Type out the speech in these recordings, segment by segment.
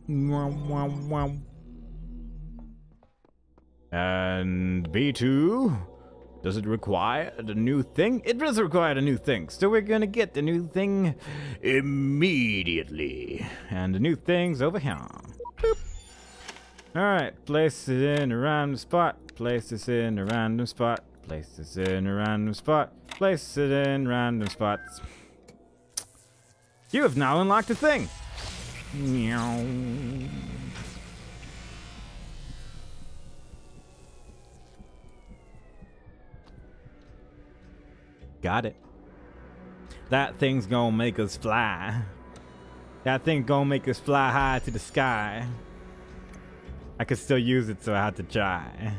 And B2, does it require the new thing? It does require the new thing, so we're gonna get the new thing immediately. And the new thing's over here. Boop. Alright, place it in a random spot. Place this in a random spot. Place this in a random spot. Place it in random spots. You have now unlocked a thing. Meow. Got it. That thing's gonna make us fly. That thing's gonna make us fly high to the sky. I could still use it, so I had to try.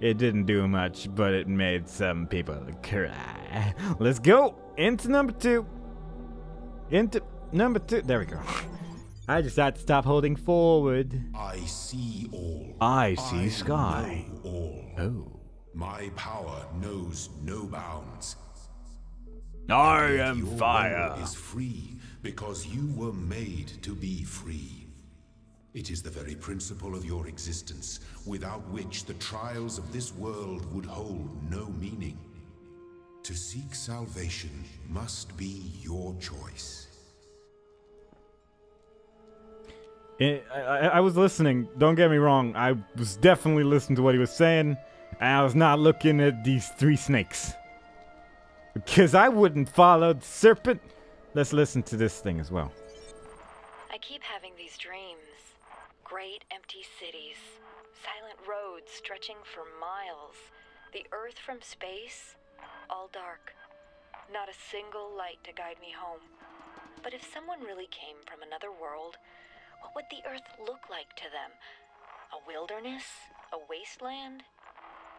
It didn't do much, but it made some people cry. Let's go into number 2. Into number 2. There we go. I just had to stop holding forward. I see all. I see sky. Know all. Oh. My power knows no bounds. I am Your fire. will is free because you were made to be free. It is the very principle of your existence, without which the trials of this world would hold no meaning. To seek salvation must be your choice. I was listening, don't get me wrong. I was definitely listening to what he was saying, and I was not looking at these 3 snakes. Because I wouldn't follow the serpent. Let's listen to this thing as well. I keep having these dreams. Great empty cities, silent roads stretching for miles, the earth from space, all dark. Not a single light to guide me home. But if someone really came from another world, what would the earth look like to them? A wilderness? A wasteland?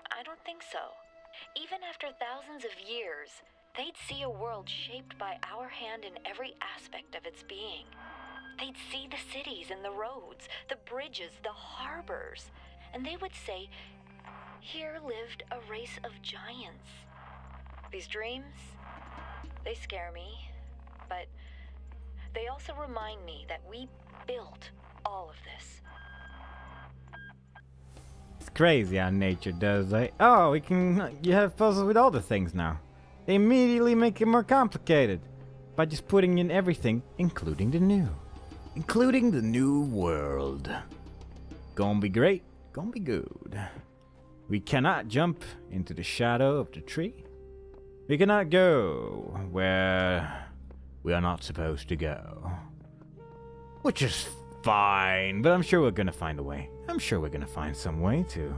I don't think so. Even after thousands of years, they'd see a world shaped by our hand in every aspect of its being. They'd see the cities and the roads, the bridges, the harbors, and they would say, here lived a race of giants. These dreams, they scare me, but they also remind me that we built all of this. It's crazy how nature does, like, oh, you have puzzles with all the things now. They immediately make it more complicated by just putting in everything, including the new. Including the new world. Gonna be great, gonna be good. We cannot jump into the shadow of the tree. We cannot go where we are not supposed to go. Which is fine, but I'm sure we're gonna find a way. I'm sure we're gonna find some way to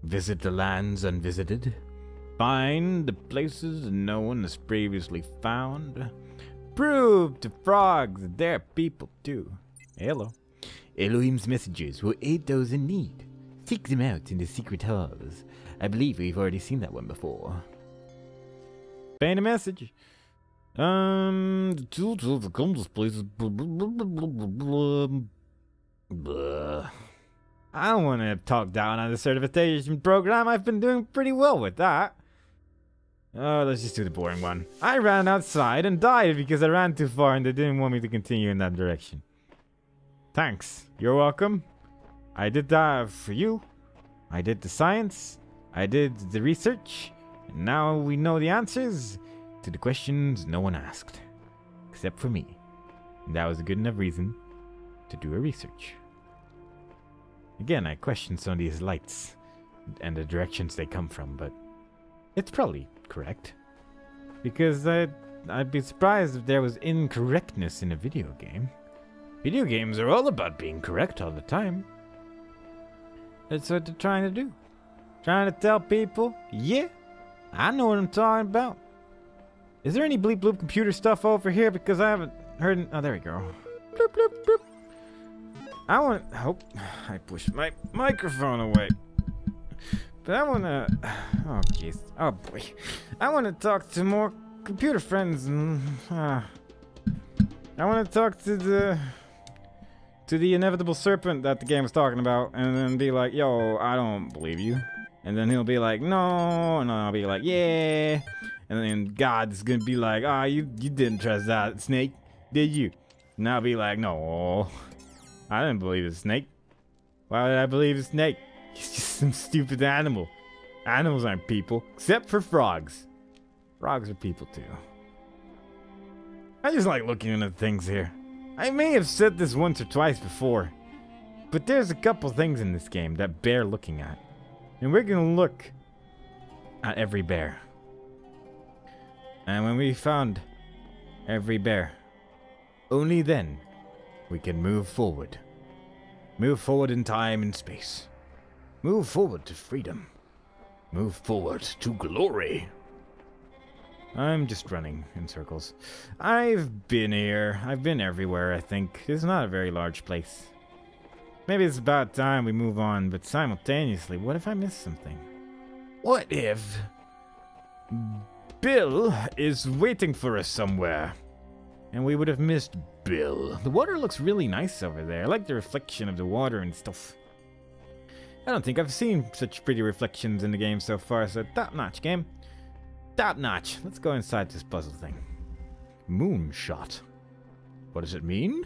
visit the lands unvisited. Find the places no one has previously found. Prove to frogs that they're people too. Hello. Elohim's messengers will aid those in need. Seek them out in the secret halls. I believe we've already seen that one before. Find a message. The tools to overcome this place is I don't want to talk down on the certification program. I've been doing pretty well with that. Let's just do the boring one. I ran outside and died because I ran too far and they didn't want me to continue in that direction. Thanks. You're welcome. I did that for you. I did the science. I did the research. And now we know the answers to the questions no one asked. Except for me. And that was a good enough reason to do a research. Again, I questioned some of these lights and the directions they come from, but it's probably correct. Because I'd be surprised if there was incorrectness in a video game. Video games are all about being correct all the time. That's what they're trying to do. Trying to tell people, yeah, I know what I'm talking about. Is there any bleep bloop computer stuff over here? Because I haven't heard. Oh, there we go. Bloop bloop bloop. I want. Oh, I pushed my microphone away. But I want to. Oh, jeez. Oh, boy. I want to talk to more computer friends. And, I want to talk to the inevitable serpent that the game was talking about. And then be like, yo, I don't believe you. And then he'll be like, no. And I'll be like, yeah. And then God's going to be like, ah, you didn't trust that snake, did you? And I'll be like, no. I didn't believe a snake. Why would I believe a snake? He's just some stupid animal. Animals aren't people, except for frogs. Frogs are people too. I just like looking at things here. I may have said this once or twice before, but there's a couple things in this game that bear looking at. And we're gonna look at every bear. And when we found every bear, only then we can move forward. Move forward in time and space. Move forward to freedom. Move forward to glory. I'm just running in circles. I've been here. I've been everywhere, I think. It's not a very large place. Maybe it's about time we move on, but simultaneously, what if I missed something? What if Bill is waiting for us somewhere? And we would have missed Bill. The water looks really nice over there. I like the reflection of the water and stuff. I don't think I've seen such pretty reflections in the game so far, so top-notch game. Top-notch. Let's go inside this puzzle thing. Moonshot. What does it mean?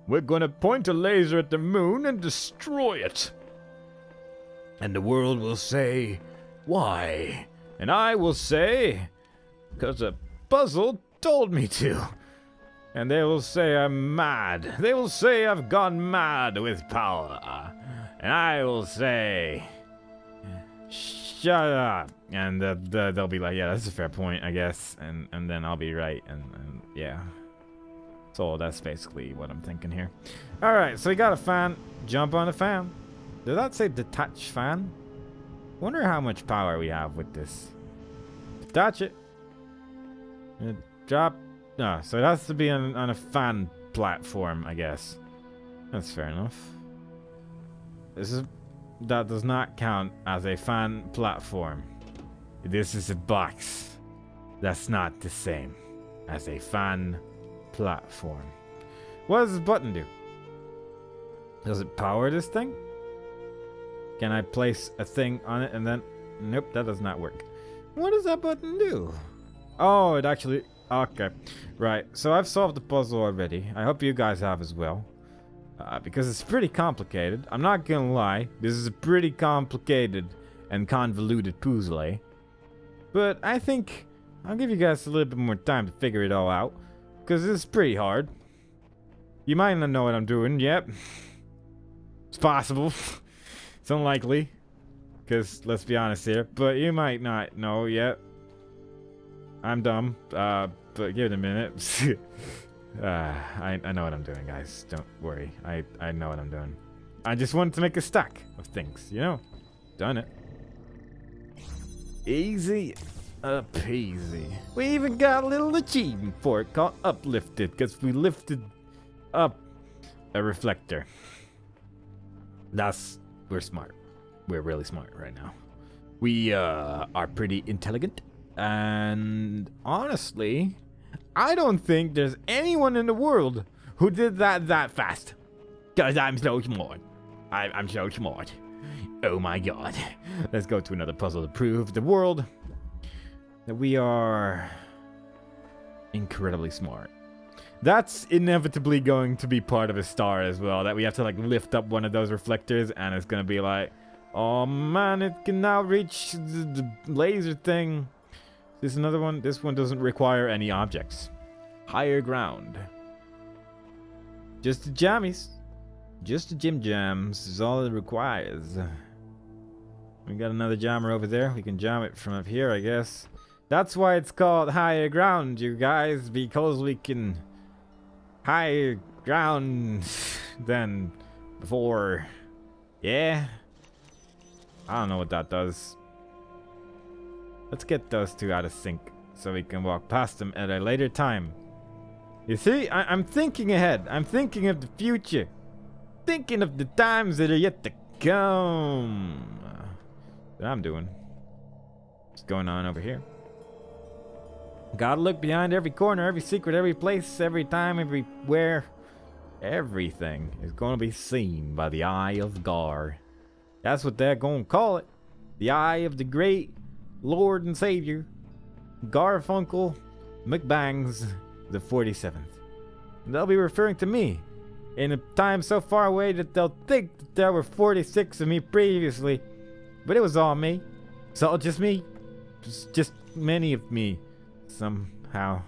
We're gonna point a laser at the moon and destroy it. And the world will say, why? And I will say, because a puzzle told me to. And they will say I'm mad. They will say I've gone mad with power. And I will say, shut up. And they'll be like, yeah, that's a fair point, I guess. And then I'll be right. And yeah. So that's basically what I'm thinking here. Alright, so we got a fan. Jump on the fan. Did that say detach fan? Wonder how much power we have with this. Detach it. Drop. No, so it has to be on a fan platform, I guess. That's fair enough. That does not count as a fan platform. This is a box. That's not the same as a fan platform. What does this button do? Does it power this thing? Can I place a thing on it and then... Nope, that does not work. What does that button do? Oh, it actually... Okay, right. So I've solved the puzzle already. I hope you guys have as well. Because it's pretty complicated. I'm not gonna lie. This is a pretty complicated and convoluted puzzle. But I think I'll give you guys a little bit more time to figure it all out. Because it's pretty hard. You might not know what I'm doing. Yep. It's possible. It's unlikely. Because, let's be honest here. But you might not know yet. I'm dumb. But give it a minute. I know what I'm doing, guys. Don't worry. I know what I'm doing. I just wanted to make a stack of things, you know? Done it. Easy peasy. We even got a little achievement for it called uplifted, because we lifted up a reflector. We're smart. We're really smart right now. We are pretty intelligent, and honestly, I don't think there's anyone in the world who did that fast. Because I'm so smart. I'm so smart. Oh my god. Let's go to another puzzle to prove the world that we are incredibly smart. That's inevitably going to be part of a star as well. That we have to like lift up one of those reflectors and it's going to be like, oh man, it can now reach the laser thing. This is another one. This one doesn't require any objects. Higher ground. Just the jammies. Just the gym jams is all it requires. We got another jammer over there. We can jam it from up here, I guess. That's why it's called higher ground, you guys. Because we can higher ground than before. Yeah? I don't know what that does. Let's get those two out of sync so we can walk past them at a later time. You see, I'm thinking ahead. I'm thinking of the future. Thinking of the times that are yet to come. What I'm doing. What's going on over here? Gotta look behind every corner, every secret, every place, every time, everywhere. Everything is gonna be seen by the eye of Gar. That's what they're gonna call it. The eye of the great Lord and Savior, Garfunkel McBangs the 47th. And they'll be referring to me in a time so far away that they'll think that there were 46 of me previously. But it was all me. It's all just me. Just many of me. Somehow.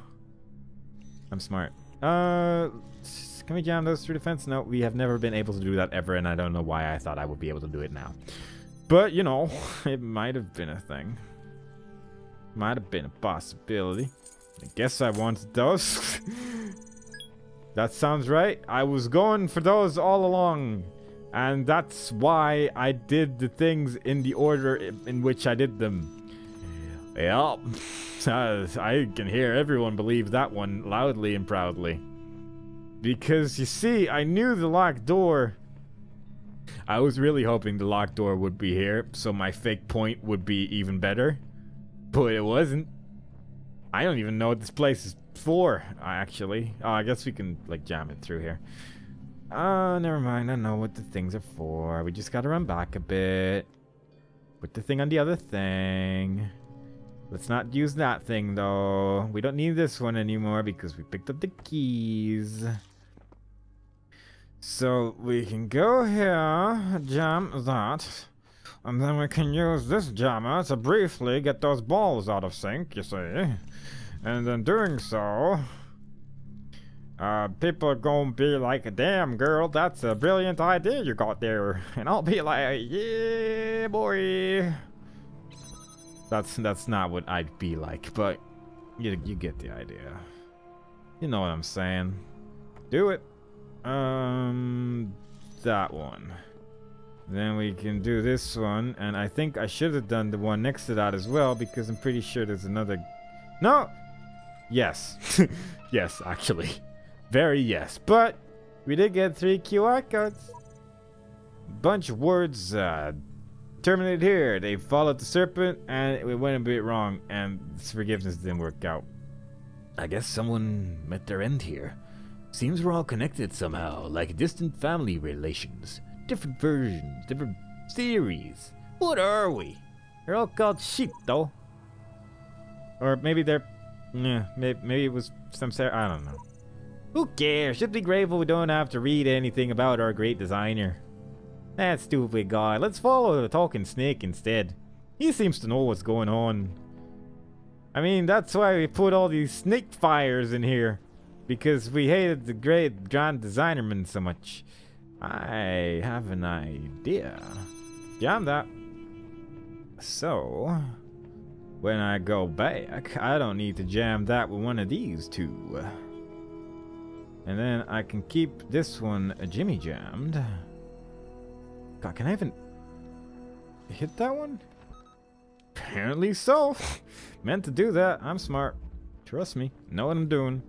I'm smart. Can we jam those through the fence? No, we have never been able to do that ever, and I don't know why I thought I would be able to do it now. But, you know, it might have been a thing. Might have been a possibility. I guess I wanted those. That sounds right. I was going for those all along. And that's why I did the things in the order in which I did them. Yep. I can hear everyone believe that one loudly and proudly. Because, you see, I knew the locked door. I was really hoping the locked door would be here, so my fake point would be even better. But it wasn't. I don't even know what this place is for, actually. Oh, I guess we can, like, jam it through here. Never mind. I know what the things are for. We just gotta run back a bit. Put the thing on the other thing. Let's not use that thing, though. We don't need this one anymore because we picked up the keys. So we can go here, jam that. And then we can use this jammer to briefly get those balls out of sync, you see. And in doing so, people are gonna be like, damn girl, that's a brilliant idea you got there. And I'll be like, yeah, boy. That's not what I'd be like, but you get the idea. You know what I'm saying. Do it. That one. Then we can do this one, and I think I should have done the one next to that as well, because I'm pretty sure there's another... No! Yes. Yes, actually. Very yes. But we did get 3 QR codes. Bunch of words terminated here. They followed the serpent, and it went a bit wrong, and forgiveness didn't work out. I guess someone met their end here. Seems we're all connected somehow, like distant family relations. Different versions, different theories. What are we? They're all called sheep, though. Or maybe they're... Yeah, maybe it was some... I don't know. Who cares? Just be grateful we don't have to read anything about our great designer. That stupid guy. Let's follow the talking snake instead. He seems to know what's going on. I mean, that's why we put all these snake fires in here. Because we hated the great grand designerman so much. I have an idea. Jam that. So, when I go back, I don't need to jam that with one of these two. And then I can keep this one jimmy jammed. God, can I even hit that one? Apparently so. Meant to do that. I'm smart. Trust me. Know what I'm doing.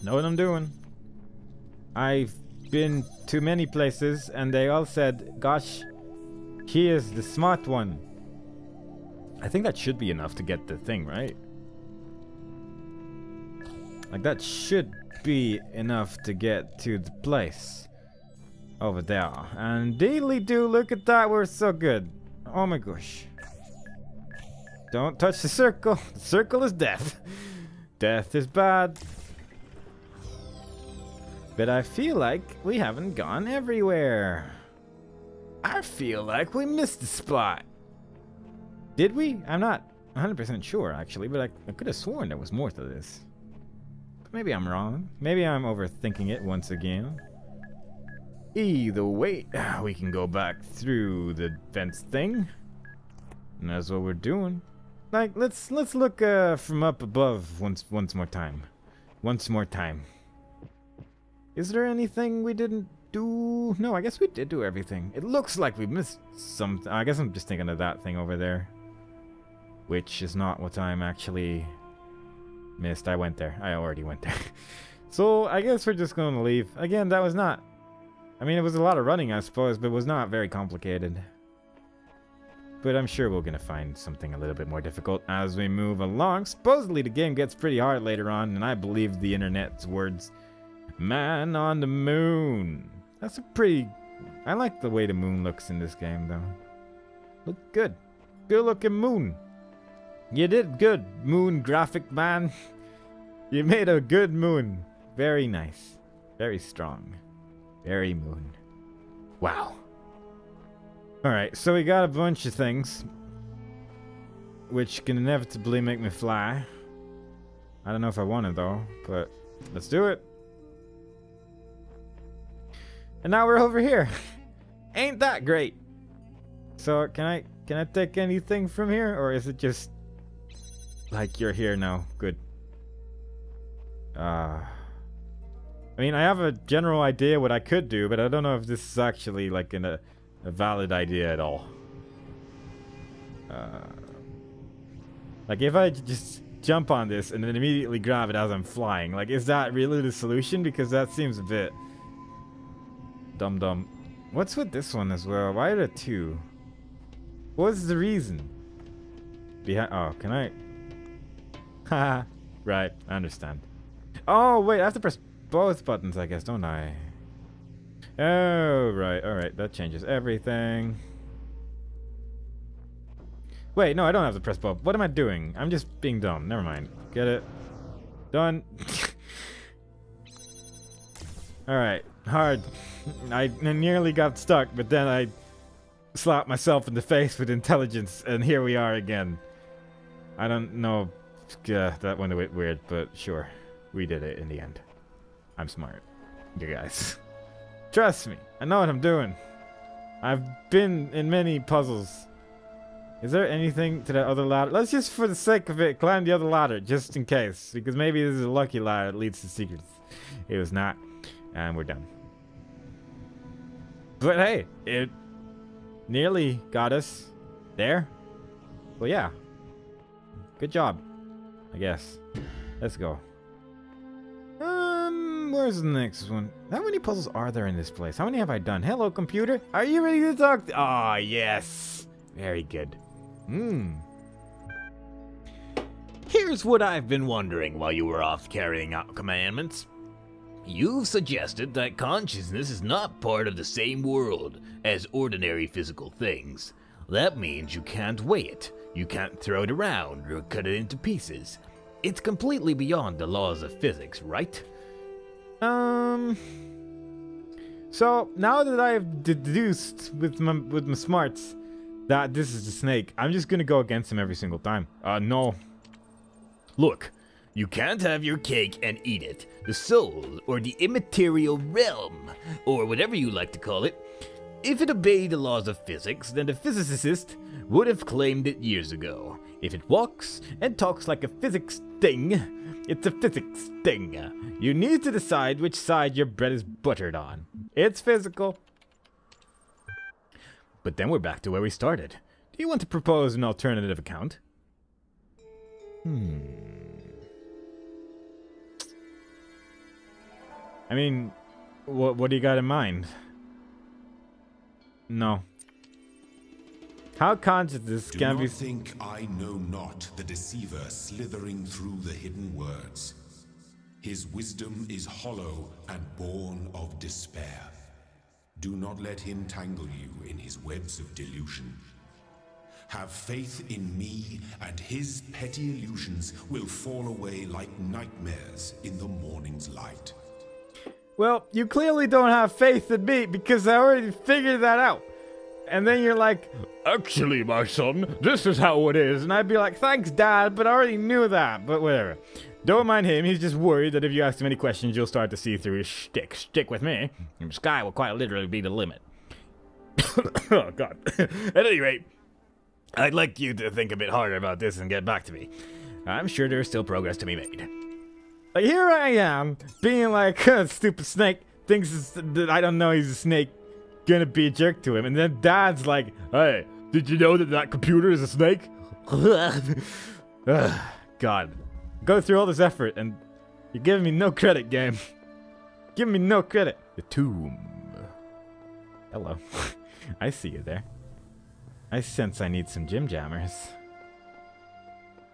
Know what I'm doing. I've been to many places and they all said, gosh, he is the smart one. I think that should be enough to get the thing, right? Like that should be enough to get to the place over there. And deedly do, look at that, we're so good. Oh my gosh. Don't touch the circle. The circle is death. Death is bad. But I feel like we haven't gone everywhere. I feel like we missed the spot. Did we? I'm not 100% sure, actually, but I could have sworn there was more to this. But maybe I'm wrong. Maybe I'm overthinking it once again. Either way, we can go back through the fence thing. And that's what we're doing. Like, let's look from up above once more time. Once more time. Is there anything we didn't do? No, I guess we did do everything. It looks like we missed something. I guess I'm just thinking of that thing over there. Which is not what I'm actually missed. I went there. I already went there. So, I guess we're just going to leave. Again, that was not... I mean, it was a lot of running, I suppose, but it was not very complicated. But I'm sure we're going to find something a little bit more difficult as we move along. Supposedly, the game gets pretty hard later on, and I believe the internet's words. Man on the moon. That's a pretty... I like the way the moon looks in this game, though. Look good. Good looking moon. You did good, moon graphic man. You made a good moon. Very nice. Very strong. Very moon. Wow. Alright, so we got a bunch of things. Which can inevitably make me fly. I don't know if I want it though, but let's do it. And now we're over here. Ain't that great? So can I take anything from here, or is it just like you're here now? Good. I mean, I have a general idea what I could do, but I don't know if this is actually like a valid idea at all. Like if I just jump on this and then immediately grab it as I'm flying, like is that really the solution? Because that seems a bit dumb. What's with this one as well? Why are there two? What's the reason? Oh, can I? Haha. Right, I understand. Oh wait, I have to press both buttons, I guess, don't I? Oh right, alright, that changes everything. Wait, no, I don't have to press both. What am I doing? I'm just being dumb. Never mind. Get it? Done. Alright, hard. I nearly got stuck, but then I slapped myself in the face with intelligence, and here we are again. I don't know. That went a bit weird, but sure. We did it in the end. I'm smart. You guys. Trust me. I know what I'm doing. I've been in many puzzles. Is there anything to that other ladder? Let's just, for the sake of it, climb the other ladder, just in case. Because maybe this is a lucky ladder that leads to secrets. It was not. And we're done. But hey, it nearly got us there. Well, yeah. Good job, I guess. Let's go. Where's the next one? How many puzzles are there in this place? How many have I done? Hello, computer. Are you ready to talk? Ah, yes. Very good. Here's what I've been wondering while you were off carrying out commandments. You've suggested that consciousness is not part of the same world as ordinary physical things. That means you can't weigh it, you can't throw it around or cut it into pieces. It's completely beyond the laws of physics, right? So now that I've deduced with my smarts that this is the snake, I'm just gonna go against him every single time. No. Look, you can't have your cake and eat it. The soul, or the immaterial realm, or whatever you like to call it. If it obeyed the laws of physics, then the physicist would have claimed it years ago. If it walks and talks like a physics thing, it's a physics thing. You need to decide which side your bread is buttered on. It's physical. But then we're back to where we started. Do you want to propose an alternative account? I mean, what do you got in mind? No. How conscious can be... Do not think I know not the deceiver slithering through the hidden words. His wisdom is hollow and born of despair. Do not let him tangle you in his webs of delusion. Have faith in me, and his petty illusions will fall away like nightmares in the morning's light. Well, you clearly don't have faith in me, because I already figured that out. And then you're like, actually, my son, this is how it is. And I'd be like, thanks, Dad, but I already knew that. But whatever. Don't mind him. He's just worried that if you ask him any questions, you'll start to see through his shtick. Stick with me. The sky will quite literally be the limit. Oh, God. At any rate, I'd like you to think a bit harder about this and get back to me. I'm sure there's still progress to be made. Like, here I am, being like, stupid snake, thinks that I don't know he's a snake, gonna be a jerk to him. And then Dad's like, hey, did you know that computer is a snake? God. Go through all this effort, and you're giving me no credit, game. Giving me no credit. The tomb. Hello. I see you there. I sense I need some gym jammers. Is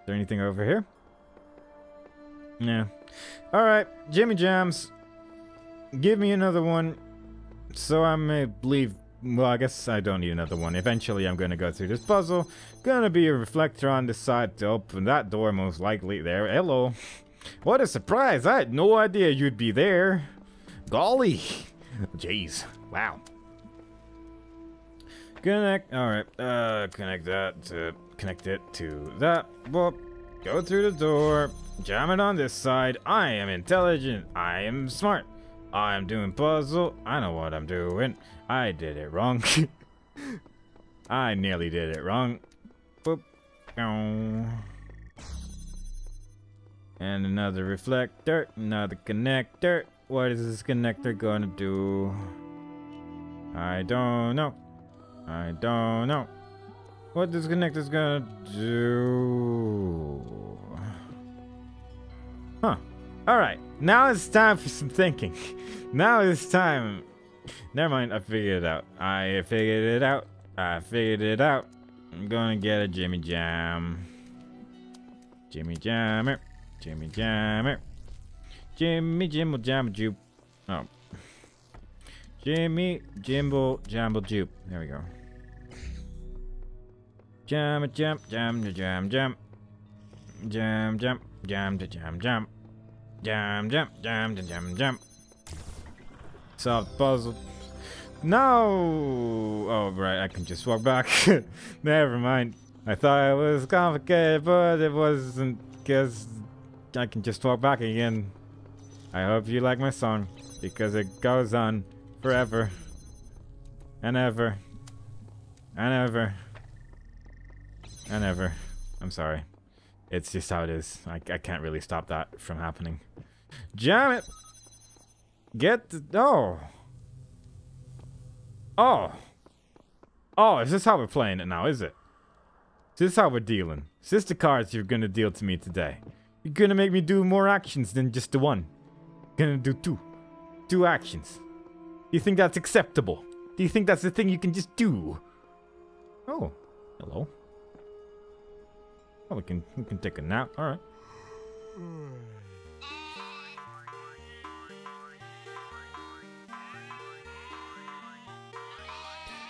there anything over here? Yeah. Alright, Jimmy Jams. Give me another one. So I may leave. Well, I guess I don't need another one. Eventually, I'm gonna go through this puzzle. Gonna be a reflector on this side to open that door, most likely. There. Hello. What a surprise. I had no idea you'd be there. Golly. Jeez. Wow. Connect. Alright. Connect it to that. Whoop. Go through the door. Jam it on this side. I am intelligent. I am smart. I am doing puzzle. I know what I'm doing. I did it wrong. I nearly did it wrong. Boop. And another reflector. Another connector. What is this connector gonna do? I don't know. I don't know. What this connector's gonna do? Huh. Alright. Now it's time for some thinking. Now it's time. Never mind. I figured it out. I figured it out. I figured it out. I'm gonna get a Jimmy Jam. Jimmy Jammer. Jimmy Jammer. Jimmy Jimble Jamble Jupe. Oh. Jimmy Jimble Jamble Jupe. There we go. Jam jam jam jam jam. Jam jam jam jam jam. Jam jam jam jam jam. Solve the puzzle. No! Oh, right, I can just walk back. Never mind. I thought it was complicated, but it wasn't, because I can just walk back again. I hope you like my song, because it goes on forever. And ever. And ever. And ever. I'm sorry. It's just how it is. I can't really stop that from happening. Jam it! Get the... Oh! Oh! Oh, is this how we're playing it now, is it? Is this how we're dealing? Is this the cards you're gonna deal to me today? You're gonna make me do more actions than just the one. You're gonna do two. Two actions. Do you think that's acceptable? Do you think that's the thing you can just do? Oh, hello. Oh, we can take a nap. All right.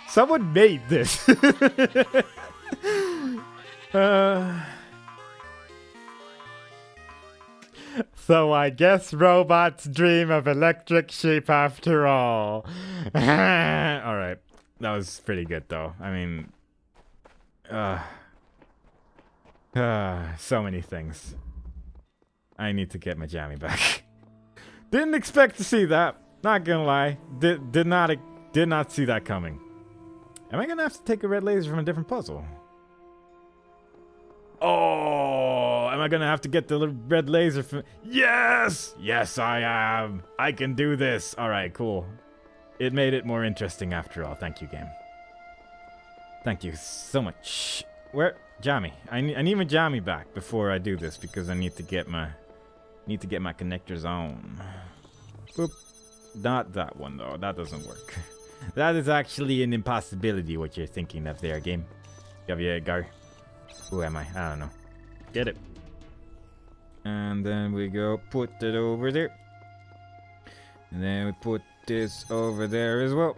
Someone made this. So I guess robots dream of electric sheep after all. Alright. That was pretty good though. I mean... so many things. I need to get my jammy back. Didn't expect to see that. Not gonna lie. Did not see that coming. Am I gonna have to take a red laser from a different puzzle? Oh, am I gonna have to get the red laser from... Yes! Yes, I am. I can do this. Alright, cool. It made it more interesting after all. Thank you, game. Thank you so much. Where? Jammy. I need my jammy back before I do this because I need to get my connectors on. Boop. Not that one though. That doesn't work. That is actually an impossibility what you're thinking of there, game. Javier Gar. Who am I? I don't know. Get it. And then we go put it over there. And then we put this over there as well.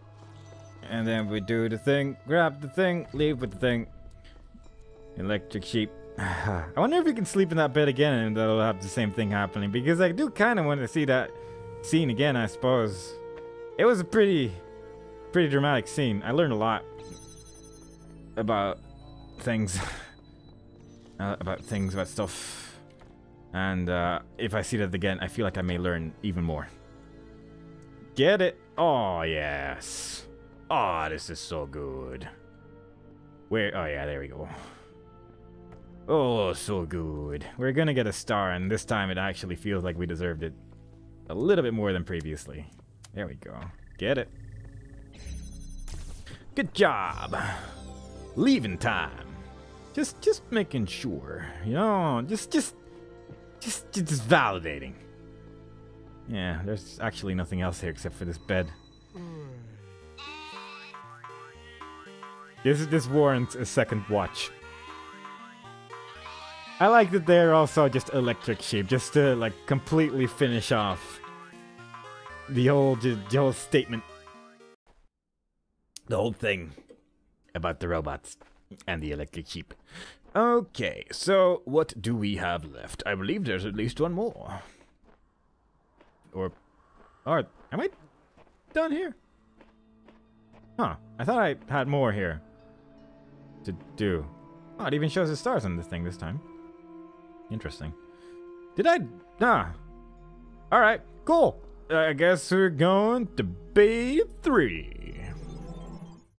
And then we do the thing. Grab the thing. Leave with the thing. Electric sheep. I wonder if we can sleep in that bed again and that'll have the same thing happening. Because I do kind of want to see that scene again, I suppose. It was a pretty dramatic scene. I learned a lot about things. About stuff. And if I see that again, I feel like I may learn even more. Get it? Oh, yes. Oh, this is so good. Where? Oh, yeah, there we go. Oh, so good. We're gonna get a star, and this time it actually feels like we deserved it a little bit more than previously. There we go. Get it? Good job. Leaving time. Just making sure, you know, just validating. Yeah, there's actually nothing else here except for this bed. This warrants a second watch. I like that they're also just electric sheep, just to like completely finish off the whole statement, the whole thing about the robots and the electric sheep. Okay, so what do we have left? I believe there's at least one more. Or, Or am I done here? Huh. I thought I had more here to do. Oh, it even shows the stars on this thing this time. Interesting. Did I? Ah. Alright, cool. I guess we're going to Bay 3.